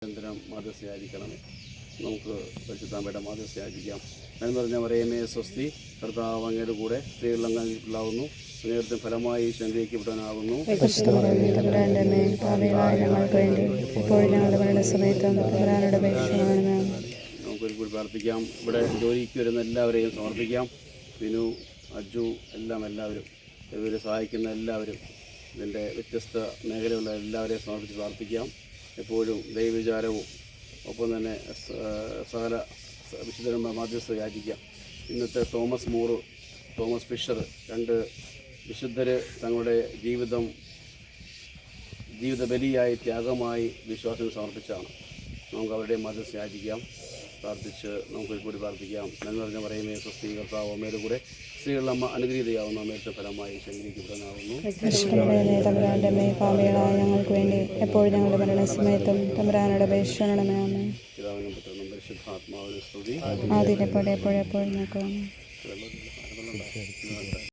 നിരന്തരം മാധ്യസ്ഥയായിരിക്കണം. നമുക്ക് പരിശുദ്ധാമ്മയുടെ മാധ്യസ്ഥയായിരിക്കാം. എന്ന് പറഞ്ഞ പറയുമേ സ്വസ്തി, കർത്താവ് അങ്ങയുടെ കൂടെ സ്ത്രീകൾ അംഗീകരിക്കപ്പെടാവുന്നു, നേരത്തെ ഫലമായി ശങ്കരിക്കപ്പെടാനാകുന്നു. നമുക്കൊരു കൂടി പ്രാർത്ഥിക്കാം. ഇവിടെ ജോലിക്ക് വരുന്ന എല്ലാവരെയും സമർപ്പിക്കാം. വിനു, അജു, എല്ലാവരും ഇവരെ സഹായിക്കുന്ന എല്ലാവരും, ഇതിൻ്റെ വ്യത്യസ്ത മേഖലയുള്ള എല്ലാവരെയും സമർപ്പിച്ച് പ്രാർത്ഥിക്കാം. എപ്പോഴും ദൈവവിചാരവും ഒപ്പം തന്നെ സകല വിശുദ്ധന്മാർ മാധ്യസ്ഥ യാചിക്കാം. ഇന്നത്തെ തോമസ് ഫിഷർ, രണ്ട് വിശുദ്ധർ തങ്ങളുടെ ജീവിത ബലിയായി, ത്യാഗമായി വിശ്വാസത്തിന് സമർപ്പിച്ചാണ്. നമുക്ക് അവരുടെ മാധ്യസ്ഥ യാചിക്കാം. പ്രാർത്ഥിച്ച് നമുക്കൊരു കൂടി പ്രാർത്ഥിക്കാം. നന്മ നിറഞ്ഞ പറയുമേ സ്വസ്തി, കർത്താവ് അമ്മയുടെ കൂടെ സ്ത്രീകളുടെ അമ്മ അനുഗ്രഹീതയാവുന്ന അമ്മയുടെ ഫലമായി ശങ്കരിക്കപ്പെടാനാവുന്നു. ഞങ്ങൾക്ക് വേണ്ടി എപ്പോഴും ഞങ്ങളുടെ മരണസമയത്തും തമ്പുരാനോട് അപേക്ഷിക്കണമേ. പിതാവിനും പുത്രനും പരിശുദ്ധാത്മാവിനും സ്തുതി. ആദ്യം എപ്പോഴും എപ്പോഴും നോക്കാം.